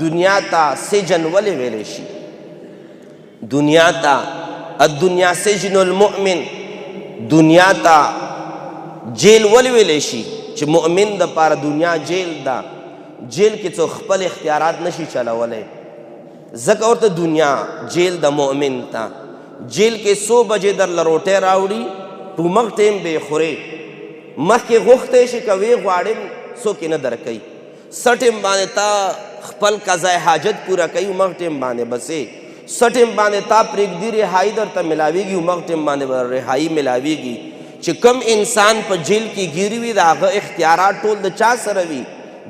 دنیا ته سجن ولې ویلی شي؟ دنیا ته الدنیا سجن المؤمن، دنیا ته جیل ولې ویلی شي؟ چې مؤمن دپاره دنیا جیل ده. جیل کې څوک خپل اختیارات نشي چلولی، ځکه ورته دنیا جیل د مؤمن ته. جیل کې 100 بجې درله روټۍ راوړي، ټومغ ټیم به یې خورې، مخکې غوښتی شي که ویې غواړې څوک یې نه درکوي. څه ټیم باندې تا خپل قضای حاجت پوره کوي، همغ ټیم باندې بسې. څه ټیم باندې تا پرېږدي رهایي درته ملاویږي، همغ ټیم باندې به رهایي ملاویږي. چې کم انسان په جیل کې ګیري وي د هغه اختیارات ټول د چا سره وي؟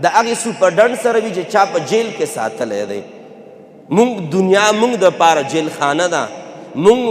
د هغې سوپرډنټ سره وي چې چا په جیل کې ساتلی دی. مونږ دنیا مونږ دپاره جیل خانه ده. مونږ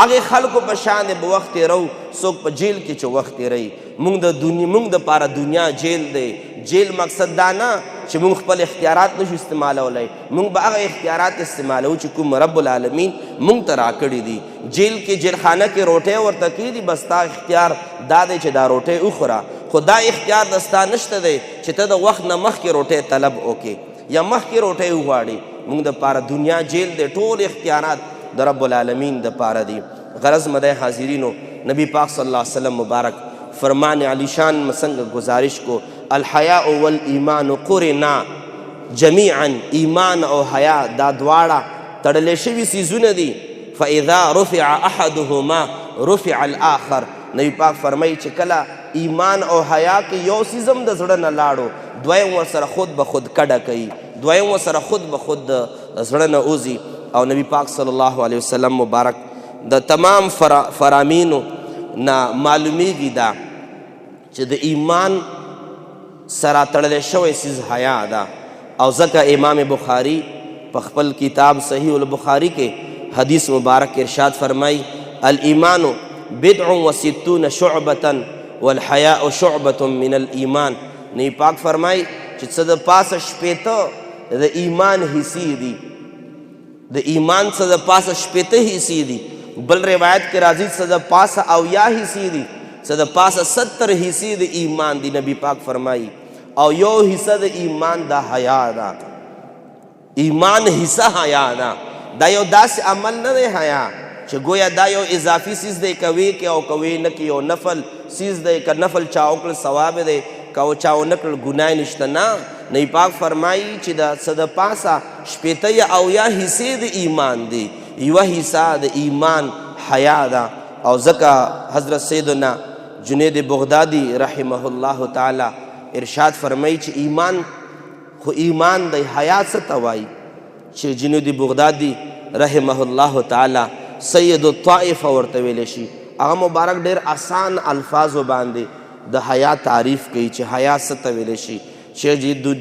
هغې خلکو په شان به وخت تېرو څوک په جیل کې چې وخت تېروي. مونږ دپاره دنیا جیل دی. جیل مقصد دا نه چې مونږ خپل اختیارات نشو استعمالولی، مونږ به هغه اختیارات استعمالو چې کوم رب العالمین مونږ ته راکړي دي. جیل کې جیلخانه کې روټۍ ورته کېږي، بس تا اختیار دا دی چې دا روټۍ وخوره، خو دا اختیار د ستا نشته دی چې ته د وخت نه مخکې روټۍ طلب وکړې یا مخکې روټۍ وغواړې. مونږ دپاره دنیا جیل دی، ټول اختیارات د رب العالمین دپاره دي. غرض مده حاضرینو، نبی پاک صلی اللہ علیہ وسلم مبارک فرمان علی شان مسنگ گزارش کو الحیاء والایمان قرنا جمیعا، ایمان او حیا دا دواړه تړلی شوي څیزونه دي. فاذا رفع احدهما رفع الاخر، نبی پاک فرمایي چې کله ایمان او حیا کې یو څیز هم د زړه نه لاړو، دویم ورسره خود به خود کډه کوي، دویم ورسره خود به خود د زړه نه وځي. او نبی پاک صلی الله علیه وسلم مبارک د تمام فرامینو نه معلومیږي دا چې د ایمان سره تړلی شوی څیز حیا ده. او ځکه امام بخاری په خپل کتاب صحیح البخاری کې حدیث مبارک ارشاد فرمای الایمان بدع و ستون شعبة والحیاء شعبة من الایمان. نبی پاک فرمای چې څه د پاسه شپېته د ایمان حصې دي، د ایمان څه د پاسه شپېته حصې دي. بل روایت کې راځي څه د پاسه 80 حصې دي، څه د پاسه 70 حصې د ایمان دي. نبی پاک فرمایي او یو حصه د ایمان دا حیا ده. ایمان حصه حیا ده. دا یو داسې عمل نه دی حیا چې گویا دا یو اضافي څیز دی، کوي کې او کوي نه کې، یو نفل څیز دی، که نفل چا وکړل ثواب دی، که چا ونه کړل ګناه نشته. نه، نبی پاک فرمایي چې د څه د پاسه 80 یا 80 حصې د ایمان دی، یوه حصه د ایمان حیا ده. او ځکه حضرت سیدنا جنید بغدادي رحمه الله تعالی ارشاد فرمایي چې ایمان خو ایمان دی، حیا څه ته وایي؟ چې جنید بغدادي رحمه الله تعالی سید الطائفه ورته ویلی شي. هغه مبارک ډېر آسان الفاظو باندې د حیا تعریف کوي چې حیا څه ته ویلی شي. شیخ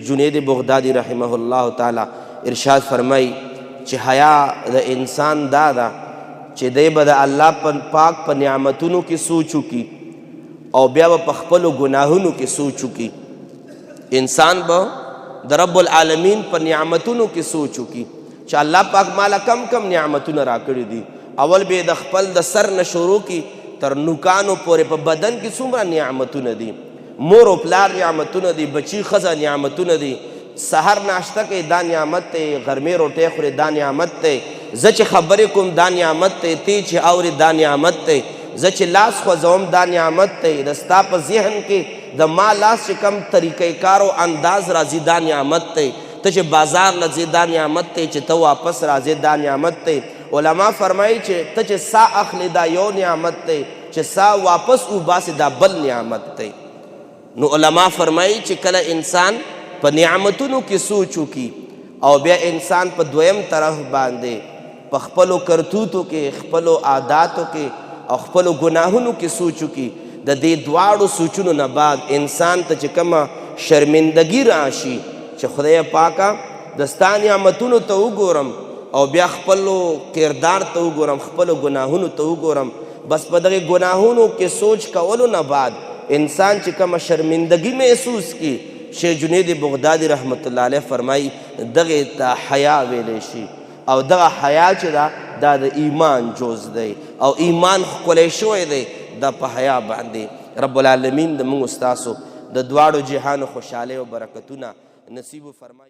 جنید بغدادي رحمه الله تعالی ارشاد فرمایي چې حیا د انسان دا ده چې دی به د الله پاک په نعمتونو کې سوچ وکړي او بیا به په خپلو ګناهونو کې سوچ وکړي. انسان به د رب العالمین په نعمتونو کې سوچ وکړي چې الله پاک مالا کم کم نعمتونه راکړي دي. اول به د خپل د سر نه شروع کړي تر نوکانو پورې په بدن کې څومره نعمتونه دي، مور و پلار نعمتونه دي، بچی ښځه نعمتونه دي. سحر ناشته کوي دا نعمت دی، غرمې روټۍ خورې دا نعمت دی، زه چې خبرې کوم دا نعمت دی، تی چې اورې دا نعمت دی، زه چې لاس خوځوم دا نعمت دی، د ستا په ذهن کې د ما لاس چې کم طریقې کار او انداز راځي دا نعمت دی، ته چې بازار له ځې دا نعمت دی، چې ته واپس راځې دا نعمت دی. علما فرمایي چې ته چې سا اخلې دا یو نعمت دی، چې سا واپس وباسې دا بل نعمت دی. نو علما فرمایي چې کله انسان په نعمتونو کې سوچ وکړي او بیا انسان په دویم طرف باندې په خپلو کرتوتو کې، خپلو عاداتو کې او خپلو ګناهونو کې سوچ وکړي، د دې دواړو سوچونو نه بعد انسان ته چې کومه شرمندګي راشي چې خدای پاکه د ستا نعمتونو ته وګورم او بیا خپلو کردار ته وګورم، خپلو ګناهونو ته وګورم، بس په دغې ګناهونو کې سوچ کولو نه بعد انسان چې کومه شرمندګي محسوس کړي، شیخ جنید بغدادي رحمت الله علیه فرمایي دغې ته حیا ویلی شي. او دغه حیا چې ده دا د ایمان جز دی او ایمان ښکلی شوی دی دا په حیا باندې. رب العالمین د موږ ستاسو د دواړو جهانو خوشحالۍ او برکتونه نصیب فرمایي.